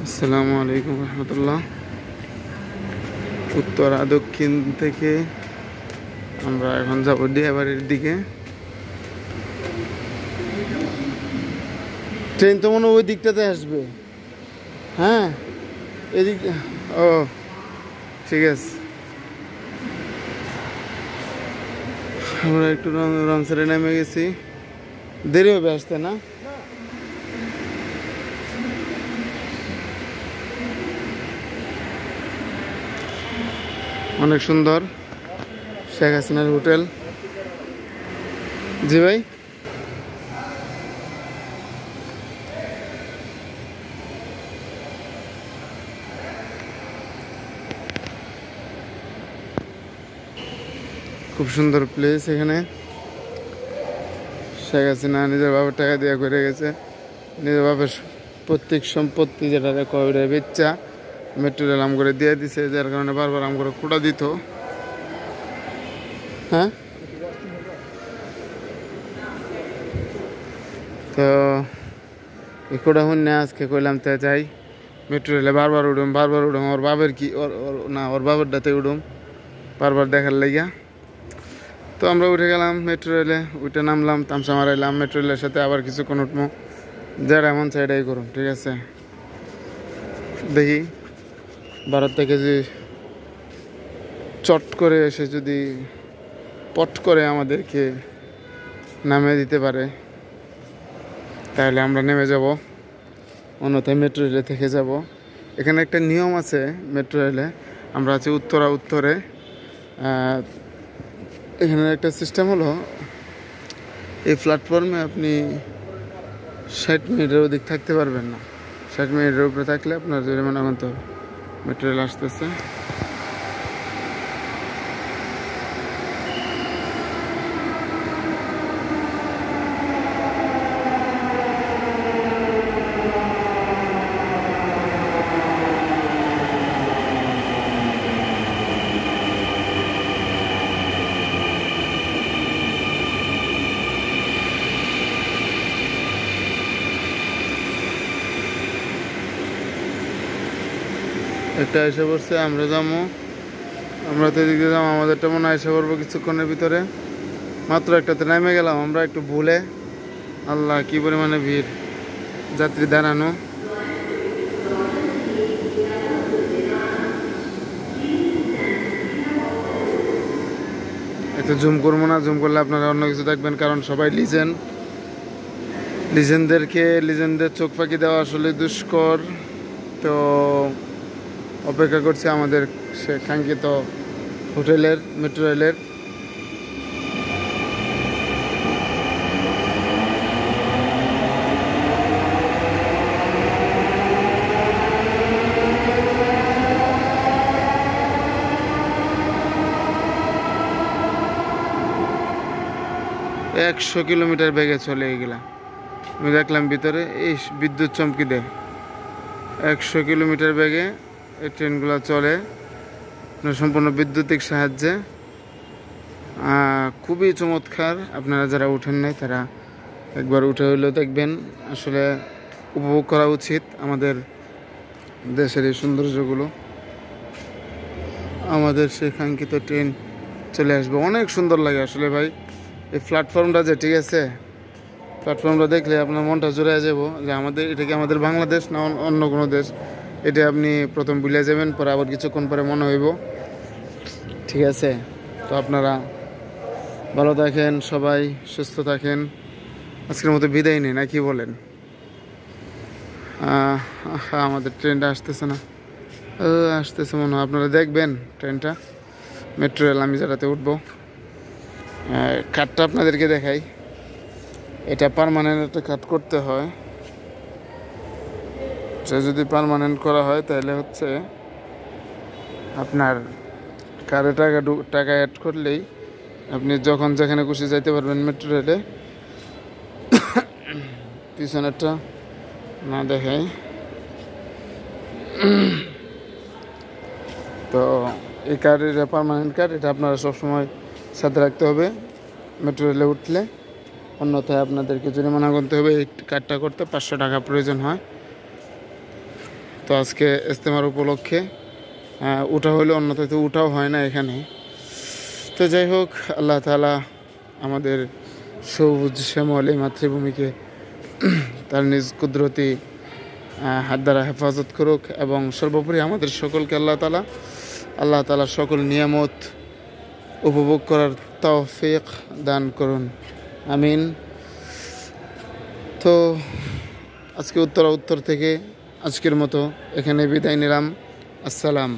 আসসালামু আলাইকুম রহমতুল্লাহ। উত্তরা দক্ষিণ থেকে আমরা এখন যাব দিয়াবাড়ির দিকে। ট্রেন তো মনে হয় ওই দিকটাতে আসবে। হ্যাঁ, এদিক। ও ঠিক আছে, আমরা একটু রং সাইডে নেমে গেছি। দেরি হবে আসতে না? অনেক সুন্দর শেখ হাসিনার হোটেল। জি ভাই, খুব সুন্দর প্লেস। এখানে শেখ হাসিনা নিজের বাবার টাকা দিয়ে করে গেছে। নিজের বাবার প্রত্যেক সম্পত্তি যেটা কয়টা বেচ্চা মেট্রো রেল আম করে দিয়ে দিছে, যার কারণে বারবার আম করে কোটা দিত। হ্যাঁ, তো এই কোটা শুনে আজকে কইলাম তে যাই মেট্রো রেলে বারবার উঠুম ওর বাবার কি না ওর বাবারটাতে উঠুম বারবার দেখার লাগিয়া। তো আমরা উঠে গেলাম মেট্রো রেলে, উঠে নামলাম, তামসা মারাইলাম। মেট্রো রেলের সাথে আবার কিছুক্ষণ উঠবো, যারা এমন সাইডাই করুন। ঠিক আছে, দেখি ভারত থেকে যে চট করে এসে যদি পট করে আমাদেরকে নামিয়ে দিতে পারে তাহলে আমরা নেমে যাব, অন্যথায় মেট্রো রেলে থেকে যাব। এখানে একটা নিয়ম আছে মেট্রো রেলে, আমরা আছি উত্তরা উত্তরে। এখানে একটা সিস্টেম হলো, এই প্ল্যাটফর্মে আপনি 60 মিনিটের অধিক থাকতে পারবেন না। 60 মিনিটের উপরে থাকলে আপনার জরিমানা গুনতে হবে। মেট্রো রেল আসতেছে। একটা এসে পড়ছে, আমরা যাবো। আমরা তো এদিকে যাবো, আমাদেরটা মনে হয় এসে পড়বো কিছুক্ষণের ভিতরে। মাত্র একটাতে নেমে গেলাম আমরা একটু ভুলে। আল্লাহ, কি পরিমাণে ভিড়, যাত্রী দাঁড়ানো। এত জুম করবো না, জুম করলে আপনারা অন্য কিছু দেখবেন, কারণ সবাই লিজেন্ডদের চোখ ফাঁকি দেওয়া আসলে দুষ্কর। তো অপেক্ষা করছি আমাদের সে কাঙ্ক্ষিত হোটেলের, মেট্রো রেলের। একশো কিলোমিটার বেগে চলে গেলাম, আমি দেখলাম ভিতরে এই বিদ্যুৎ চমকি দেয়। 100 কিলোমিটার বেগে এই ট্রেনগুলো চলে, সম্পূর্ণ বৈদ্যুতিক সাহায্যে। খুবই চমৎকার। আপনারা যারা উঠেন নাই তারা একবার উঠে হইলেও দেখবেন। আসলে উপভোগ করা উচিত আমাদের দেশের এই সৌন্দর্যগুলো। আমাদের সেই কাঙ্ক্ষিত ট্রেন চলে আসবে, অনেক সুন্দর লাগে আসলে ভাই। এই প্ল্যাটফর্মটা যে, ঠিক আছে, প্ল্যাটফর্মটা দেখলে আপনার মনটা জুড়ে যাবো যে এটা কি আমাদের বাংলাদেশ না অন্য কোনো দেশ। এটা আপনি প্রথম ভুলে যাবেন, পরে আবার কিছুক্ষণ পরে মনে হইব। ঠিক আছে, তো আপনারা ভালো থাকেন, সবাই সুস্থ থাকেন। আজকের মতো বিদায় নেই, না কি বলেন? আমাদের ট্রেনটা আসতেছে না, আসতেছে মনে হয়। আপনারা দেখবেন ট্রেনটা, মেট্রো রেল আমি যেটাতে উঠবো। কার্ডটা আপনাদেরকে দেখাই। এটা পার্মানেন্ট একটা কাট করতে হয়। সে যদি পার্মানেন্ট করা হয় তাহলে হচ্ছে আপনার কার্ডে টাকা অ্যাড করলেই আপনি যখন যেখানে খুশি যাইতে পারবেন মেট্রো রেলে। পিছনেরটা না দেখাই। তো এই কার্ড, এটা পার্মানেন্ট কার্ড, এটা আপনারা সবসময় সাথে রাখতে হবে মেট্রো রেলে উঠলে, অন্যথায় আপনাদেরকে জরিমানা গুনতে হবে। এই কার্ডটা করতে 500 টাকা প্রয়োজন হয়। তো আজকে ইজতেমার উপলক্ষে ওটা হলো, অন্যথায় তো ওটাও হয় না এখানে। তো যাই হোক, আল্লাহ তাআলা আমাদের সবুজ শ্যামল এই মাতৃভূমিকে তার নিজ কুদরতি হাত দ্বারা হেফাজত করুক, এবং সর্বোপরি আমাদের সকলকে আল্লাহ তাআলা সকল নিয়ামত উপভোগ করার তৌফিক দান করুন, আমিন। তো আজকে উত্তর থেকে আজকের মতো এখানে বিদায় নিলাম। আসসালাম।